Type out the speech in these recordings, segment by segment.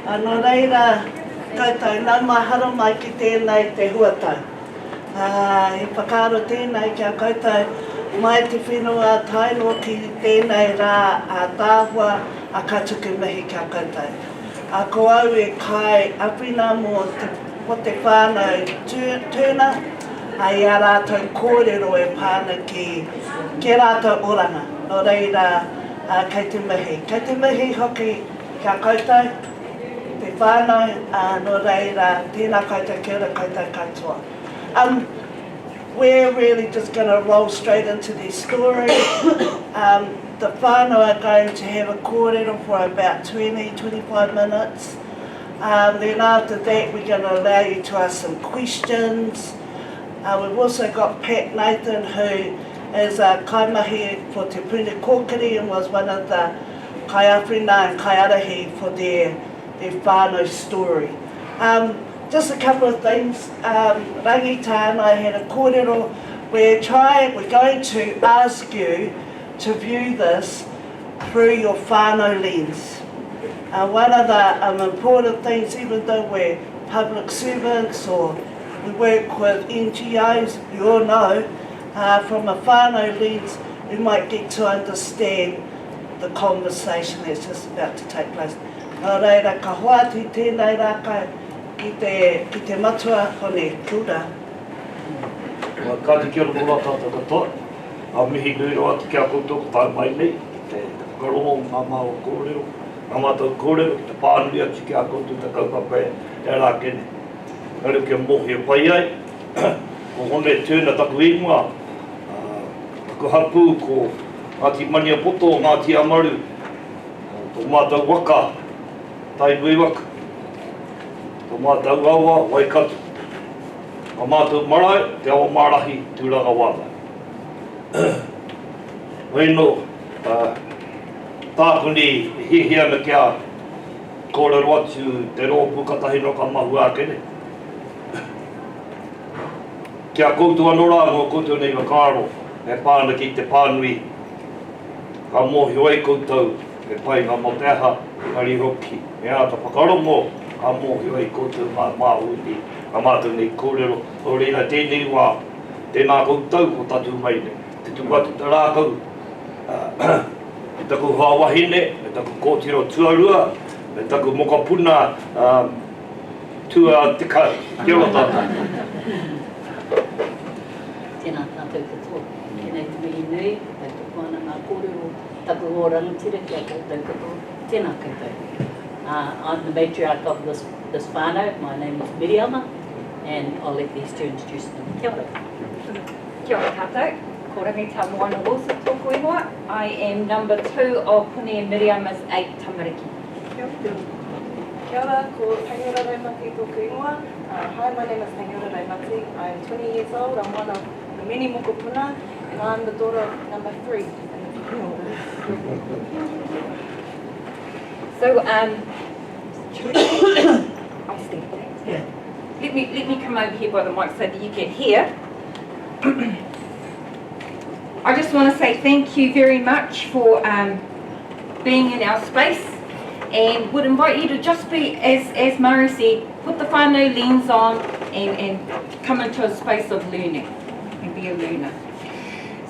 Anō reira, koutou nau mahara mai ki tēnei te Huatau. I whakaaro tēnei kia koutou mai te whenua taino ki tēnei rā a tāhua a katuku mihi kia koutou. A ko au e kai awhina mō te whānau tūna, a i a rātou kōrero e pāna ki rātou oranga. Nō reira, kei te mihi. Kei te mihi hoki kia koutou, te whānau, nō reira, tēnā koutou kia ora koutou katoa. We're really just going to roll straight into these stories. The whānau are going to have a kōrero for about 20-25 minutes. Then after that we're going to allow you to ask some questions. We've also got Pat Nathan, who is a kaimahi for Te Puni Kōkiri and was one of the kaiawhina and kaiarahi for their whānau story. Just a couple of things. Rangi and I had a kōrero. We're going to ask you to view this through your whānau lens. One of the important things, even though we're public servants or we work with NGOs, you all know, from a whānau lens, we might get to understand the conversation that's just about to take place. Nā reira, ka hoati tēnei rākau, ki te matua hone, kia Ka te kia ora tātou katoa, a mihi nui roa te kia koutou ka tāu mai nei, te whakarongo ngā māua kōrero, ngā mātou kōrero, ki te pānui atu kia koutou te kaupapa e rā kene. Kare kia mohi e pai ai, ko hone tūna taku ingoa, taku hapu ko Ngāti Mania Poto, Ngāti Amaru, tō mātou waka, tai nui waka. Ko mātou awa, waikatu. Ko mātou marae, te awa marahi, tūranga wātai. Waino, tākuni hihia na kia kōrero atu te roa pukatahi no ka mahu ākene. Kia koutou anō rā, ngō koutou nei wakaaro, e pāna ki te pānui. Ka mohi oi koutou, e pai ngā moteha, kari hoki. E āta whakarongo, ka mohi oi koutou māui ka mātou nei kōrero. O reira tēnei wā, tēnā koutou ko tatu mai ne. Te tūwatu te rākau, e taku hāwahine, e taku kōtiro tuarua, e taku mokapuna tua te kau. Kia ora tātou. Tēnā tātou katoa. Tēnei te mihi nui, tātou whānau ngā kōrero, taku o rangatira kia koutou katoa. Tēnā koutou. I'm the matriarch of this whānau. My name is Miriam, and I'll let these two introduce them. Kia ora. Kia ora tātou. Ko rangi tā moana Wilson tōku ingoa. I am number 2 of Puni and Miriam's 8 tamariki. Kia ora, ko Tangiora Raimati tōku ingoa. Hi, my name is Tangiora Raimati. I am 20 years old. I'm one of the many mokopuna, and I'm the daughter of number 3. So, I stand there. Yeah. Let me come over here by the mic so that you can hear. I just want to say thank you very much for being in our space, and would invite you to just be, as Murray said, put the whānau lens on and come into a space of learning and be a learner.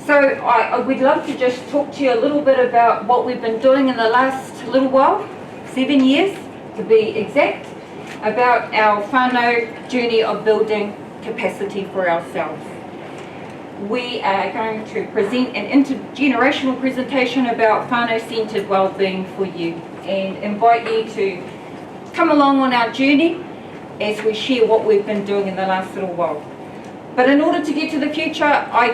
So I would love to just talk to you a little bit about what we've been doing in the last little while, 7 years to be exact, about our whānau journey of building capacity for ourselves. We are going to present an intergenerational presentation about whānau-centred wellbeing for you, and invite you to come along on our journey as we share what we've been doing in the last little while. But in order to get to the future, I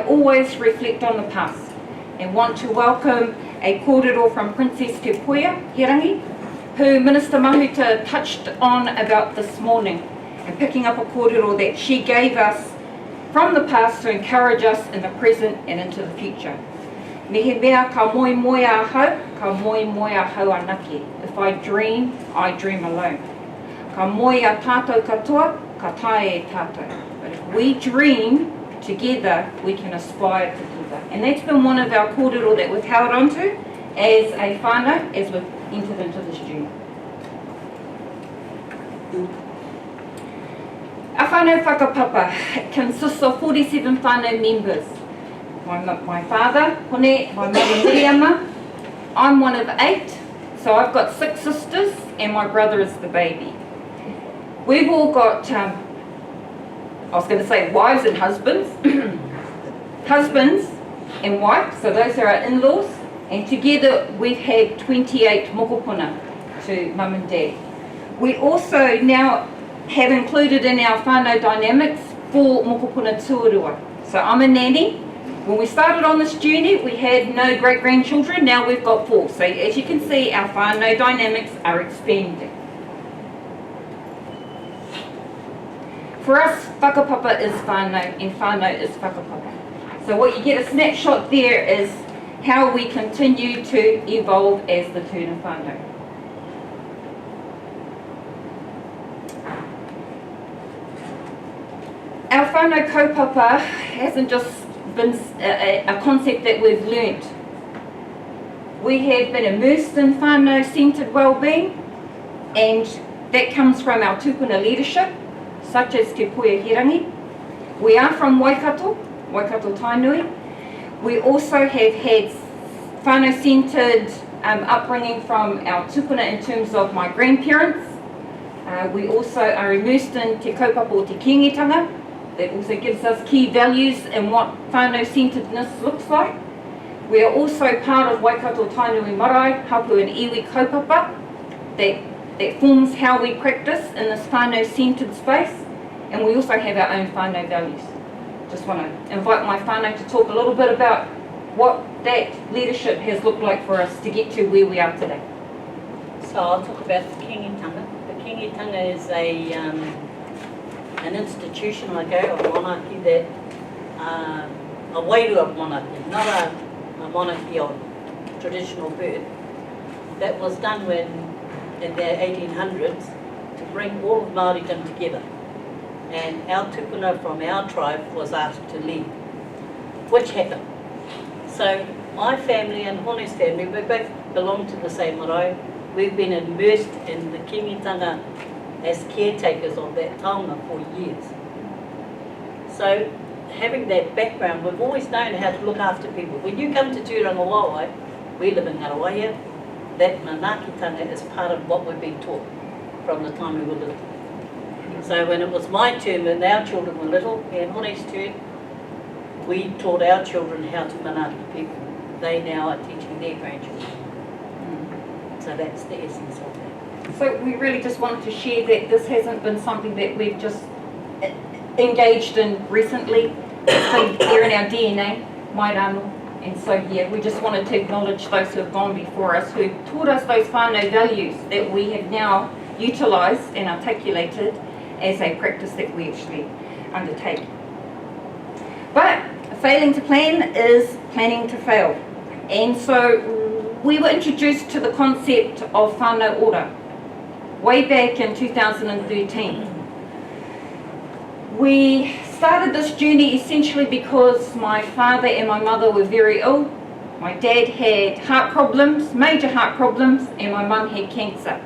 always reflect on the past and want to welcome a kōrero from Princess Te Puea, Rangi, who Minister Mahuta touched on about this morning, and picking up a kōrero that she gave us from the past to encourage us in the present and into the future. Me he mea ka moi moi a hau, ka moi moi a hau anake. If I dream alone. Ka moi a tātou katoa, ka tae e tātou. But if we dream together, we can aspire together. And that's been one of our kōrero that we've held onto as a whānau, as we've entered into this journey. Our whānau whakapapa consists of 47 whānau members. My father, Hone, my mother Miriama. I'm one of 8, so I've got 6 sisters and my brother is the baby. We've all got, I was going to say wives and husbands, husbands and wives, so those are our in-laws, and together we've had 28 mokopuna to mum and dad. We also now have included in our whānau dynamics 4 mokopuna tuarua. So I'm a nanny. When we started on this journey, we had no great-grandchildren, now we've got 4. So as you can see, our whānau dynamics are expanding. For us, whakapapa is whānau and whānau is whakapapa. So what you get a snapshot there is how we continue to evolve as the tuna whānau. Our whānau kaupapa hasn't just been a concept that we've learnt. We have been immersed in whānau-centred wellbeing, and that comes from our tupuna leadership, such as Te Puea Rangi. We are from Waikato Tainui. We also have had whānau-centred upbringing from our tupuna in terms of my grandparents. We also are immersed in te kaupapa o te kingitanga. That also gives us key values and what whānau-centredness looks like. We are also part of Waikato Tainui Marae, hapu and iwi kaupapa, that forms how we practice in this whānau-centred space, and we also have our own whānau values. Just want to invite my whānau to talk a little bit about what that leadership has looked like for us to get to where we are today. So I'll talk about the kingitanga. The kingitanga is an institution, like a monarchy that, a wairua monarchy, not a monarchy of traditional birth. That was done when, in the 1800s, to bring all of Māoridom together. And our tupuna from our tribe was asked to lead, which happened. So my family and Hone's family, we both belong to the same marae. We've been immersed in the kingitanga as caretakers of that taonga for years. So having that background, we've always known how to look after people. When you come to Tūranga Wāwai, we live in Ngarawaiya, that manaakitanga is part of what we've been taught from the time we were little. So when it was my turn, when our children were little, and Hone's turn, we taught our children how to manaaki people. They now are teaching their grandchildren. So that's the essence of that. So we really just wanted to share that this hasn't been something that we've just engaged in recently. It's been there in our DNA, mai rāno. And so yeah, we just wanted to acknowledge those who have gone before us, who taught us those whānau values that we have now utilised and articulated as a practice that we actually undertake. But failing to plan is planning to fail. And so we were introduced to the concept of whānau ora way back in 2013. We started this journey essentially because my father and my mother were very ill. My dad had heart problems, major heart problems, and my mum had cancer.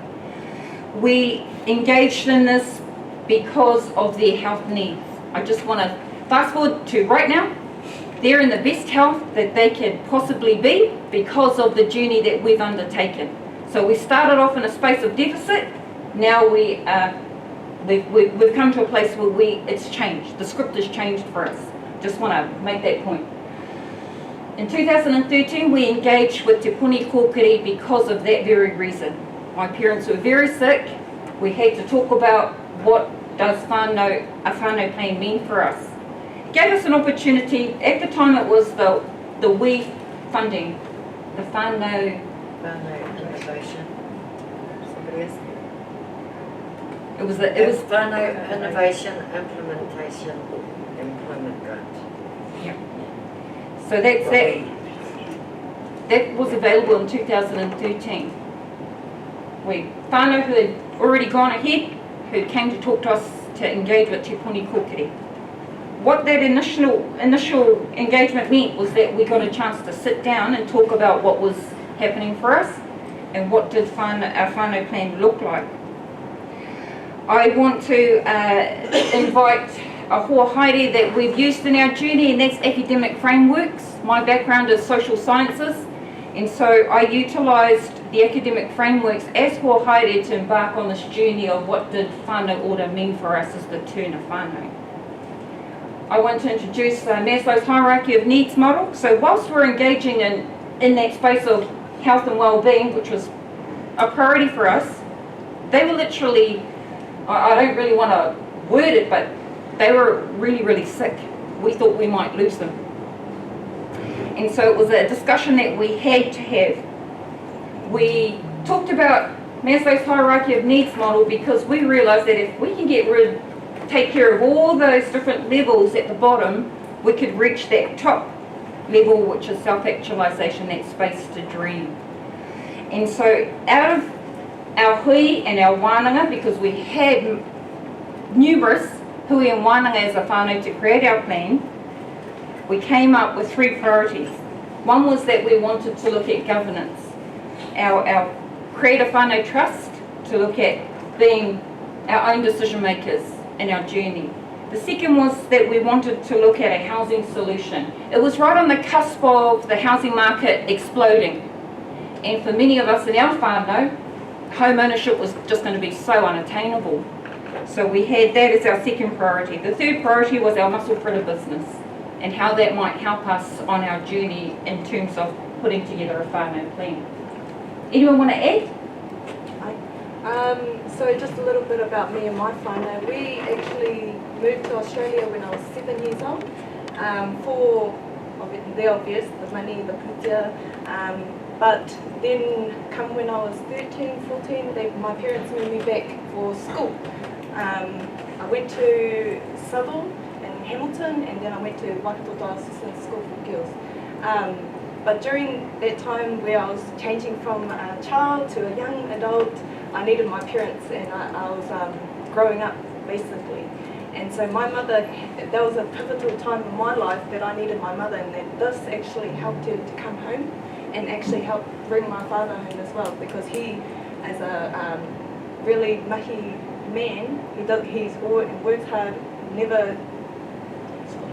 We engaged in this because of their health needs. I just want to fast forward to right now. They're in the best health that they could possibly be because of the journey that we've undertaken. So we started off in a space of deficit. Now we've come to a place where it's changed. The script has changed for us. Just want to make that point. In 2013, we engaged with Te Puni Kōkiri because of that very reason. My parents were very sick. We had to talk about what does a whānau plan mean for us. It gave us an opportunity. At the time, it was the WE funding, the whānau Innovation. Somebody else? It was Whānau Innovation Implementation Employment Grant. Yeah. So that was available in 2013. Whānau who had already gone ahead, who came to talk to us to engage with Te Puni Kōkiri. What that initial engagement meant was that we got a chance to sit down and talk about what was happening for us and what did our whānau plan look like. I want to invite a hoa haere that we've used in our journey, and that's academic frameworks. My background is social sciences, and so I utilised the academic frameworks as hoa haere to embark on this journey of what did whānau ora mean for us as the tūna whānau. I want to introduce Maslow's hierarchy of needs model. So whilst we're engaging in that space of health and well-being, which was a priority for us, they were literally, I don't really want to word it, but they were really, really sick. We thought we might lose them. And so it was a discussion that we had to have. We talked about Maslow's hierarchy of needs model because we realised that if we can take care of all those different levels at the bottom, we could reach that top level, which is self-actualisation, that space to dream. And so out of our hui and our wānanga, because we had numerous hui and wānanga as a whānau to create our plan, we came up with 3 priorities. One was that we wanted to look at governance, our create a whānau trust, to look at being our own decision makers in our journey. The second was that we wanted to look at a housing solution. It was right on the cusp of the housing market exploding. And for many of us in our whānau, home ownership was just going to be so unattainable. So we had that as our second priority. The third priority was our muscle for the business and how that might help us on our journey in terms of putting together a whānau plan. Anyone want to add? So just a little bit about me and my whānau. We actually moved to Australia when I was 7 years old for the obvious, the money, the putia. But then come when I was 13, 14, my parents moved me back for school. I went to Southall in Hamilton, and then I went to Huatau Assistant School for Girls. But during that time where I was changing from a child to a young adult, I needed my parents, and I was growing up basically. And so my mother, that was a pivotal time in my life that I needed my mother, and that this actually helped her to come home and actually help bring my father home as well, because he, as a really mahi man, he works hard, never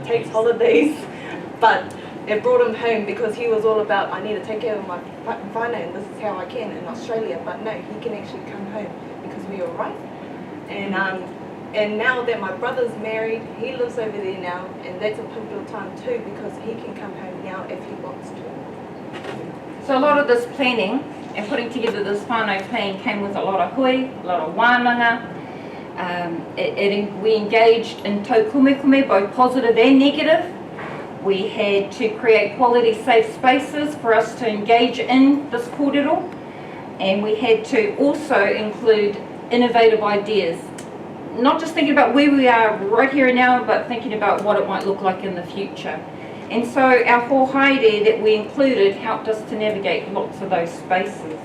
takes holidays, but it brought him home because he was all about, I need to take care of my whānau, and this is how I can in Australia. But no, he can actually come home because we were right. And now that my brother's married, he lives over there now, and that's a pivotal time too, because he can come home now if he wants to. So a lot of this planning and putting together this whānau plan came with a lot of hui, a lot of wānanga. We engaged in tau kumekume, both positive and negative. We had to create quality safe spaces for us to engage in this kōrero, and we had to also include innovative ideas. Not just thinking about where we are right here and now, but thinking about what it might look like in the future. And so our hoa haere that we included helped us to navigate lots of those spaces.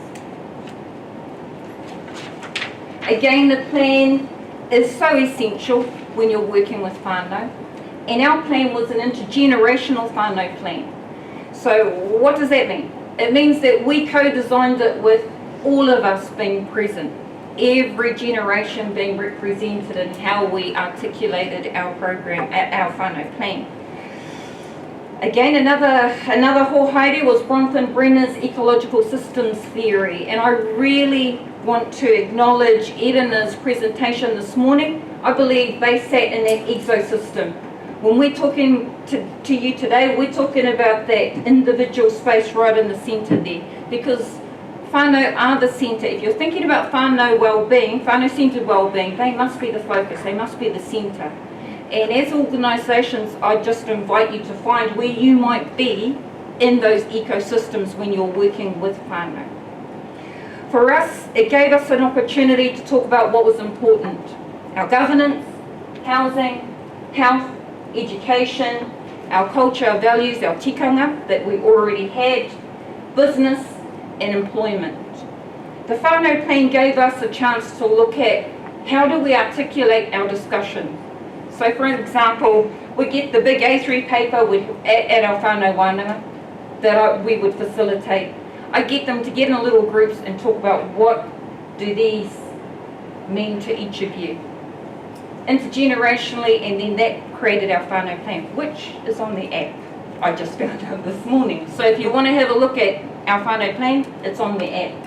Again, the plan is so essential when you're working with whānau. And our plan was an intergenerational whānau plan. So what does that mean? It means that we co-designed it with all of us being present, every generation being represented in how we articulated our program, our whānau plan. Again, another hoa haere was Bronfman Brenner's ecological systems theory, and I really want to acknowledge Edina's presentation this morning. I believe they sat in that ecosystem. When we're talking to you today, we're talking about that individual space right in the centre there, because whānau are the centre. If you're thinking about whānau well-being, whānau-centred well-being, they must be the focus, they must be the centre. And as organisations, I just invite you to find where you might be in those ecosystems when you're working with whānau. For us, it gave us an opportunity to talk about what was important. Our governance, housing, health, education, our culture, our values, our tikanga that we already had, business and employment. The whānau plan gave us a chance to look at how do we articulate our discussion. So for example, we get the big A3 paper at our whānau wānanga that we would facilitate. I get them to get in little groups and talk about what do these mean to each of you intergenerationally, and then that created our whānau plan, which is on the app. I just found out this morning. So if you want to have a look at our whānau plan, it's on the app.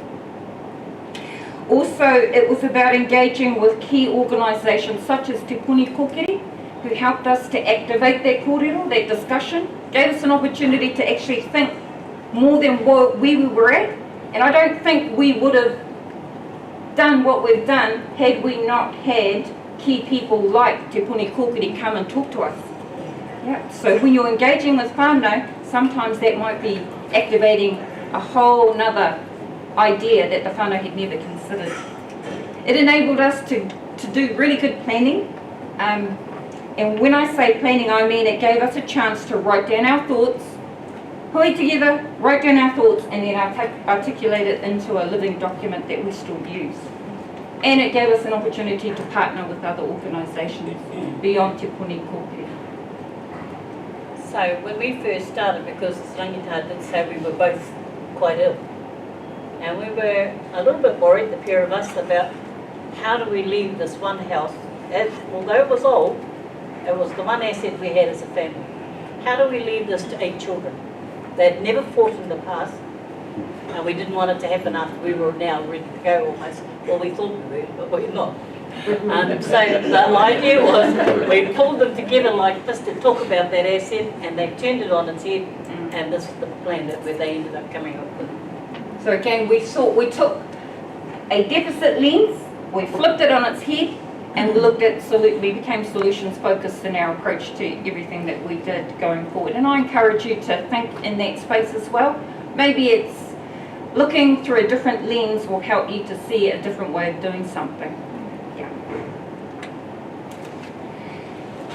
Also, it was about engaging with key organisations such as Te Puni Kokiri, who helped us to activate that kōrero, that discussion, gave us an opportunity to actually think more than where we were at. And I don't think we would have done what we've done had we not had key people like Te Puni Kokiri come and talk to us. Yeah. So when you're engaging with whānau, sometimes that might be activating a whole nother idea that the whānau had never considered. It enabled us to do really good planning. And when I say planning, I mean it gave us a chance to write down our thoughts, hui together, write down our thoughts, and then articulate it into a living document that we still use. And it gave us an opportunity to partner with other organisations beyond Te Puni Kokiri. So when we first started, because Rangi did say we were both quite ill, and we were a little bit worried, the pair of us, about how do we leave this one house, although it was old, it was the one asset we had as a family. How do we leave this to 8 children? They'd never fought in the past, and we didn't want it to happen after we were now ready to go almost. Well, we thought we were, but we're not. So the idea was we pulled them together like this to talk about that asset, and they turned it on its head, and this is the plan that they ended up coming up with. So again, we took a deficit lens, we flipped it on its head, and we became solutions focused in our approach to everything that we did going forward. And I encourage you to think in that space as well. Maybe it's looking through a different lens will help you to see a different way of doing something. Yeah.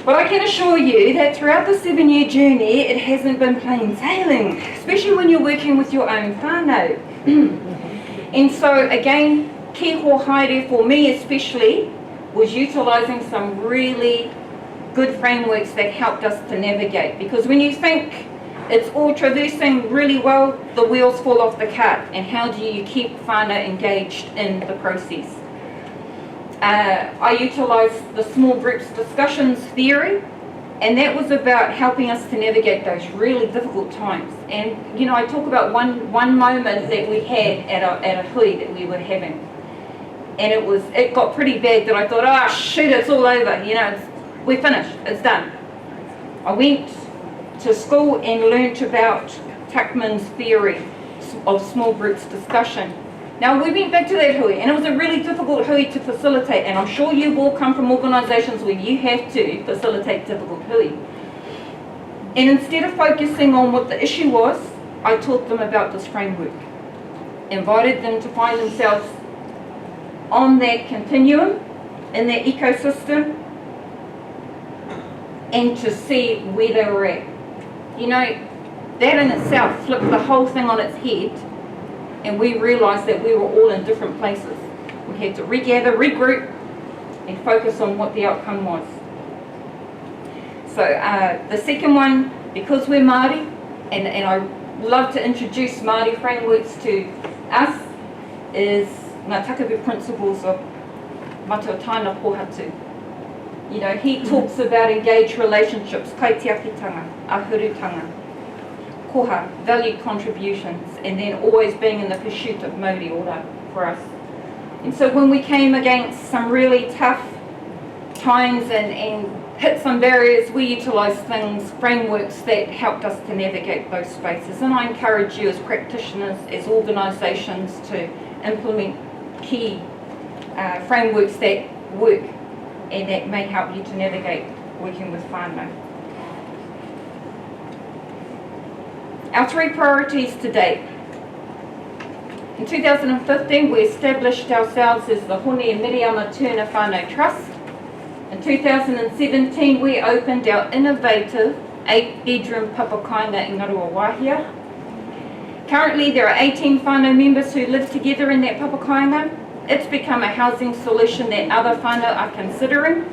But I can assure you that throughout the 7-year journey, it hasn't been plain sailing, especially when you're working with your own whānau. And so again, ki ho haere for me especially was utilising some really good frameworks that helped us to navigate. Because when you think it's all traversing really well, the wheels fall off the cart. And how do you keep whānau engaged in the process? I utilised the small groups discussions theory, and that was about helping us to navigate those really difficult times. And you know, I talk about one moment that we had at a hui that we were having. And it got pretty bad that I thought, oh shoot, it's all over, you know, we're finished, it's done. I went to school and learnt about Tuckman's theory of small groups discussion. Now we went back to that hui, and it was a really difficult hui to facilitate, and I'm sure you all come from organisations where you have to facilitate difficult hui. And instead of focusing on what the issue was, I taught them about this framework. Invited them to find themselves on that continuum, in that ecosystem, and to see where they were at. You know, that in itself flipped the whole thing on its head, and we realised that we were all in different places. We had to regather, regroup, and focus on what the outcome was. So the second one, because we're Māori, and I love to introduce Māori frameworks to us, is ngā takapu principles of Matautaina Pohatū. You know, he talks about engaged relationships, kaitiakitanga, ahurutanga, koha, valued contributions, and then always being in the pursuit of mauri ora for us. And so when we came against some really tough times and hit some barriers, we utilised frameworks that helped us to navigate those spaces. And I encourage you as practitioners, as organisations, to implement key frameworks that work and that may help you to navigate working with whānau. Our 3 priorities to date. In 2015, we established ourselves as the Hone and Miriama Turner Whānau Trust. In 2017, we opened our innovative 8-bedroom papakainga in Ngarua Wāhia. Currently, there are 18 whānau members who live together in that papakainga. It's become a housing solution that other whānau are considering.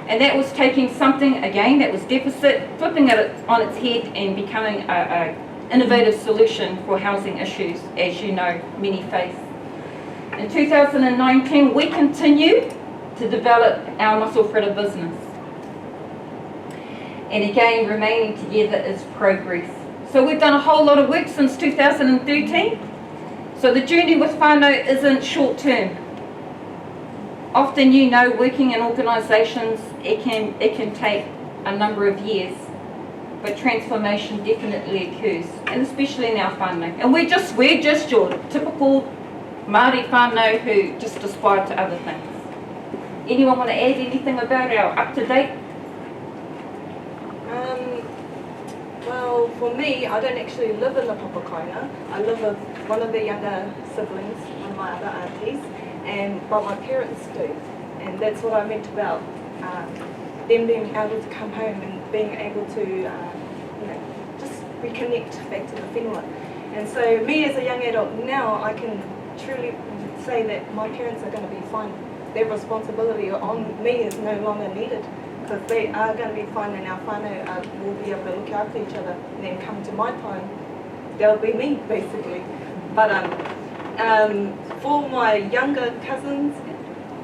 And that was taking something, again, that was deficit, flipping it on its head and becoming an innovative solution for housing issues, as you know, many face. In 2019, we continue to develop our muscle fritter business. And again, remaining together is progress. So we've done a whole lot of work since 2013. So the journey with Whānau isn't short term. Often, you know, working in organisations, it can take a number of years, but transformation definitely occurs, and especially in our whānau. And we're just your typical Māori whānau who just aspire to other things. Anyone want to add anything about our up-to-date? Well, for me, I don't actually live in the Papa Tongarewa. I live with one of the younger siblings, one of my other aunties, but my parents do. And that's what I meant about them being able to come home and being able to just reconnect back to the whenua. And so me as a young adult now, I can truly say that my parents are going to be fine. Their responsibility on me is no longer needed, because they are going to be fine, and our whānau will be able to look after each other. And then come to my time, they'll be me, basically. But for my younger cousins,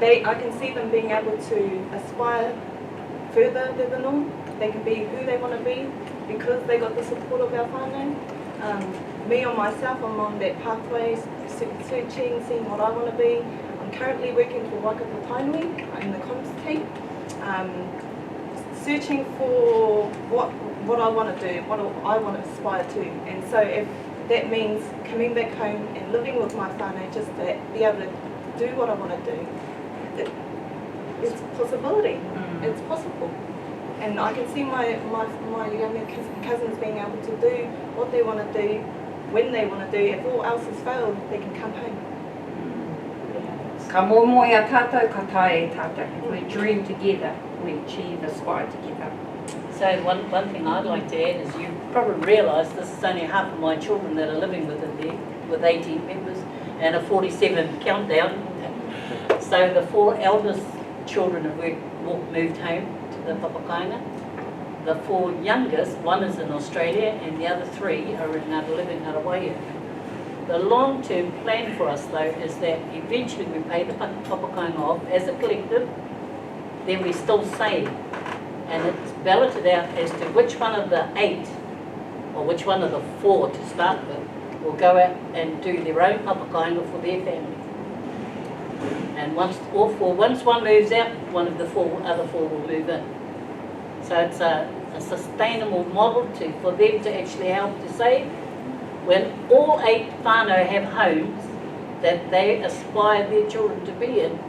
I can see them being able to aspire further than the norm. They can be who they want to be because they got the support of our whānau. Me or myself, I'm on that pathway, searching, seeing what I want to be. I'm currently working for Whanganui in the comms team, searching for what I want to do, what I want to aspire to. And so if that means coming back home and living with my whānau, just to be able to do what I want to do, it's a possibility. It's possible. And I can see my younger cousins being able to do what they want to do, when they want to do. If all else has failed, they can come home. Ka momo ia tātou, ka tae tātou. If we dream together, we achieve, aspire together. So one thing I'd like to add is you probably realise this is only half of my children that are living within there, with 18 members and a 47 countdown. So the 4 eldest children have moved home to the Papa Tongarewa. The 4 youngest, one is in Australia and the other 3 are living in Hawaii. The long-term plan for us, though, is that eventually we pay the Papa Tongarewa off as a collective, then we still save. And it's balloted out as to which one of the 8, or which one of the 4 to start with, will go out and do their own Papa Tongarewa for their family. And once one moves out, one of the other 4 will move in. So it's a sustainable model for them to actually help to save. When all 8 whānau have homes that they aspire their children to be in,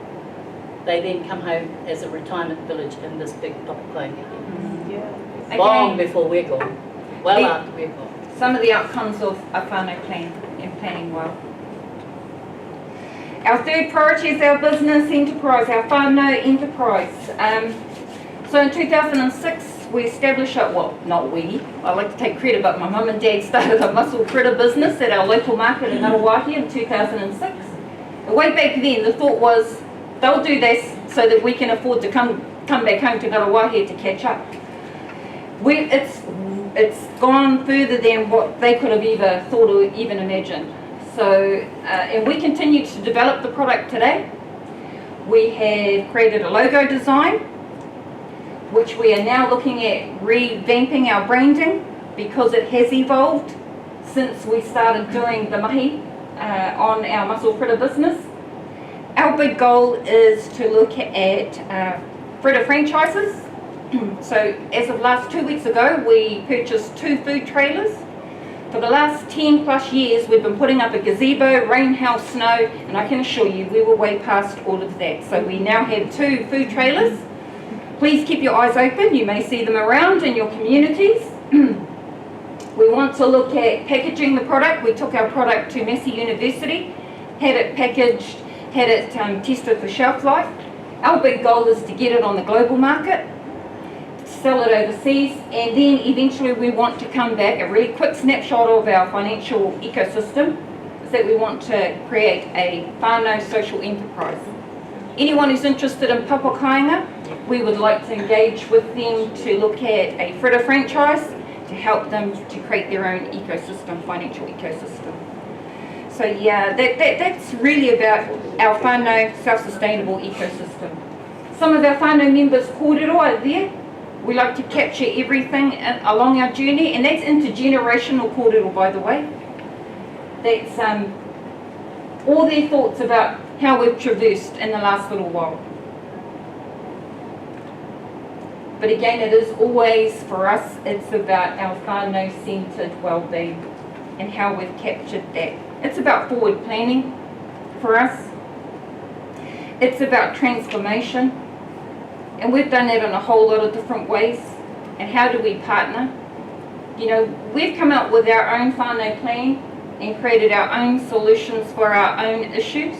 they then come home as a retirement village in this big Papa Tongarewa. Long before we're gone, well after we're gone. Some of the outcomes of a whānau plan and planning well. Our third priority is our business enterprise, our whānau enterprise. So in 2006, we established, not we, I like to take credit, but my mum and dad started a muscle fritter business at our local market in Ngārawāhi in 2006. And way back then, the thought was, they'll do this so that we can afford to come back home to Ngārawāhi to catch up. It's gone further than what they could have ever thought or even imagined. So, and we continue to develop the product today. We have created a logo design, which we are now looking at revamping our branding because it has evolved since we started doing the mahi on our muscle fritter business. Our big goal is to look at fritter franchises. So as of last 2 weeks ago, we purchased 2 food trailers. For the last 10 plus years, we've been putting up a gazebo, rain, hail, snow, and I can assure you we were way past all of that. So we now have 2 food trailers. Please keep your eyes open. You may see them around in your communities. We want to look at packaging the product. We took our product to Massey University, had it packaged, had it tested for shelf life. Our big goal is to get it on the global market, sell it overseas, and then eventually we want to come back. A really quick snapshot of our financial ecosystem is that we want to create a whānau social enterprise. Anyone who's interested in Papa Tongarewa, we would like to engage with them to look at a fritter franchise to help them to create their own ecosystem, financial ecosystem. So yeah, that's really about our whānau self-sustainable ecosystem. Some of our whānau members kōrero are there. We like to capture everything along our journey, and that's intergenerational kōrero, by the way. That's all their thoughts about how we've traversed in the last little while. But again, it is always, for us, it's about our whānau-centred well-being and how we've captured that. It's about forward planning for us. It's about transformation. And we've done that in a whole lot of different ways. And how do we partner? You know, we've come up with our own whānau plan and created our own solutions for our own issues.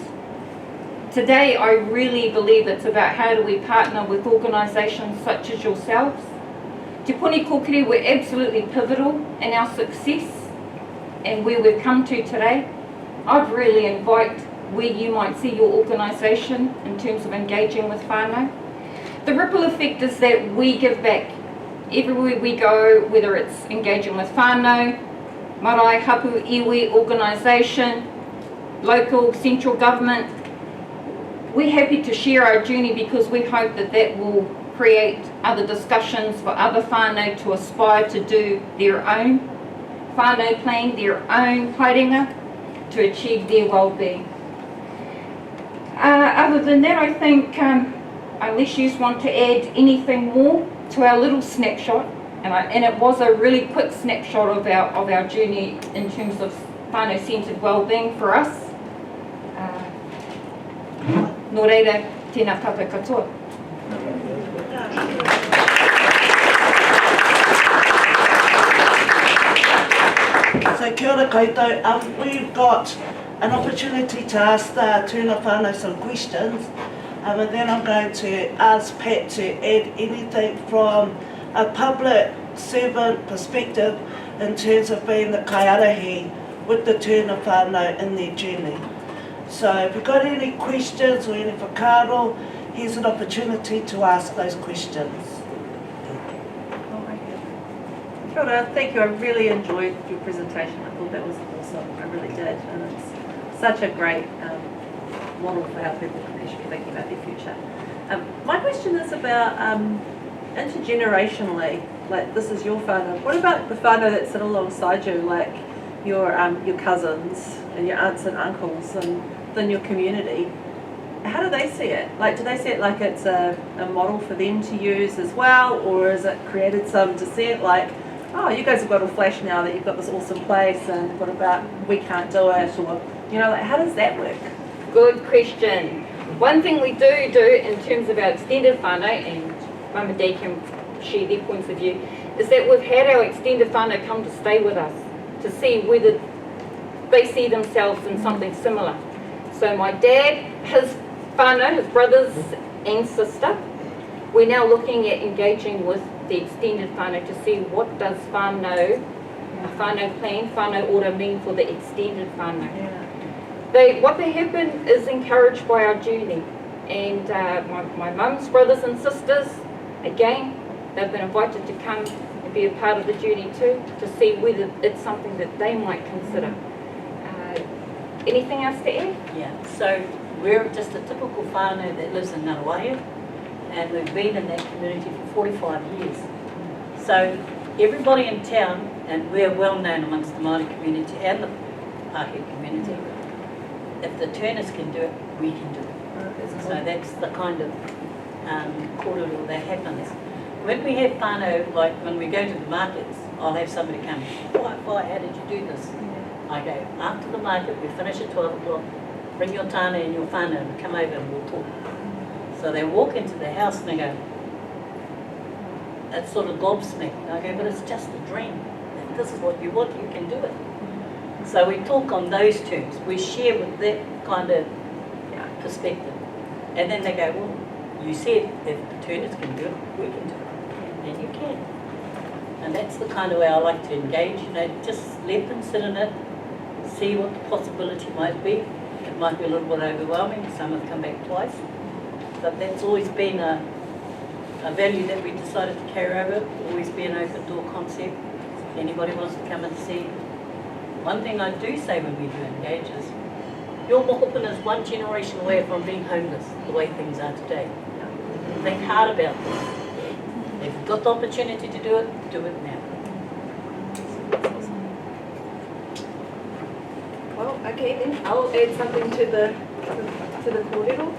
Today, I really believe it's about how do we partner with organisations such as yourselves. Te Puni Kōkiri, we're absolutely pivotal in our success and where we've come to today. I'd really invite where you might see your organisation in terms of engaging with whānau. The ripple effect is that we give back everywhere we go, whether it's engaging with whānau, marae, hapu, iwi, organisation, local, central government. We're happy to share our journey because we hope that that will create other discussions for other whānau to aspire to do their own whānau plan, their own haerenga, to achieve their well-being. Other than that, I think, unless you want to add anything more to our little snapshot, and it was a really quick snapshot of our journey in terms of whānau-centred well-being for us. Nō reira, tēnā papa katoa. So kia ora koutou, we've got an opportunity to ask the tūna whānau some questions, and then I'm going to ask Pat to add anything from a public servant perspective in terms of being the kaiarahi with the tūna whānau in their journey. So if you've got any questions or any whakaaro, here's an opportunity to ask those questions. Kia ora, thank you. I really enjoyed your presentation. I thought that was awesome. I really did. And it's such a great model for how people can actually be thinking about their future. My question is about intergenerationally, like this is your whānau. What about the whānau that sit alongside you, like your cousins and your aunts and uncles and then your community? How do they see it? Like, do they see it like it's a model for them to use as well, or has it created some dissent, like, oh, you guys have got all flash now that you've got this awesome place, and what about we can't do it, or, you know, like, how does that work? Good question. One thing we do in terms of our extended whānau, and Mum and Dad can share their points of view, is that we've had our extended whānau come to stay with us to see whether they see themselves in something similar. So my dad, his whānau, his brothers and sister, we're now looking at engaging with the extended whānau to see what does whānau plan, whānau ora mean for the extended whānau. Yeah. What they have been is encouraged by our journey, and my mum's brothers and sisters, again, they've been invited to come and be a part of the journey too, to see whether it's something that they might consider. Anything else to add? Yeah, so we're just a typical whānau that lives in Ngāruaia, and we've been in that community for 45 years. So everybody in town, and we're well known amongst the Māori community and the Pākehā community, if the Turners can do it, we can do it. So that's the kind of kōrero that happens. When we have whānau, like when we go to the markets, I'll have somebody come, why, how did you do this? I go, after the market, we finish at 12 o'clock, bring your tāne and your whānau and come over and we'll talk. So they walk into the house and they go, it's sort of gobsmacked. I go, but it's just a dream. If this is what you want, you can do it. So we talk on those terms. We share with that kind of perspective. And then they go, well, you said if the Turners can do it, we can do it. And you can. And that's the kind of way I like to engage, you know, just let them sit in it, see what the possibility might be. It might be a little bit overwhelming, some have come back twice. But that's always been a value that we decided to carry over, always be an open door concept. If anybody wants to come and see. One thing I do say when we do engage is, your mokopuna is one generation away from being homeless, the way things are today. think hard about this. If you've got the opportunity to do it now. Well, okay then, I'll add something to the kōrero.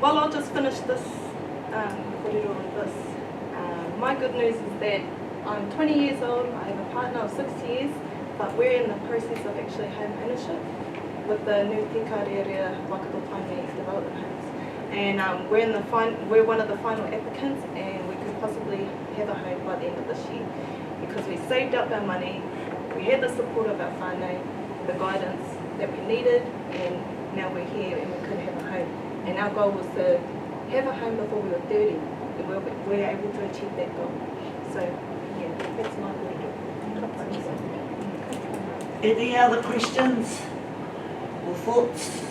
Well, I'll just finish this kōrero with this. My good news is that I'm 20 years old, I have a partner of 6 years, but we're in the process of actually home ownership with the new Tīkārere Whānau development homes. And we're one of the final applicants, and we could possibly have a home by the end of this year. Because we saved up our money, we had the support of our whānau, the guidance that we needed, and now we're here and we could have a home. And our goal was to have a home before we were 30, and we're able to achieve that goal. So, yeah, that's my leader. Any other questions or thoughts?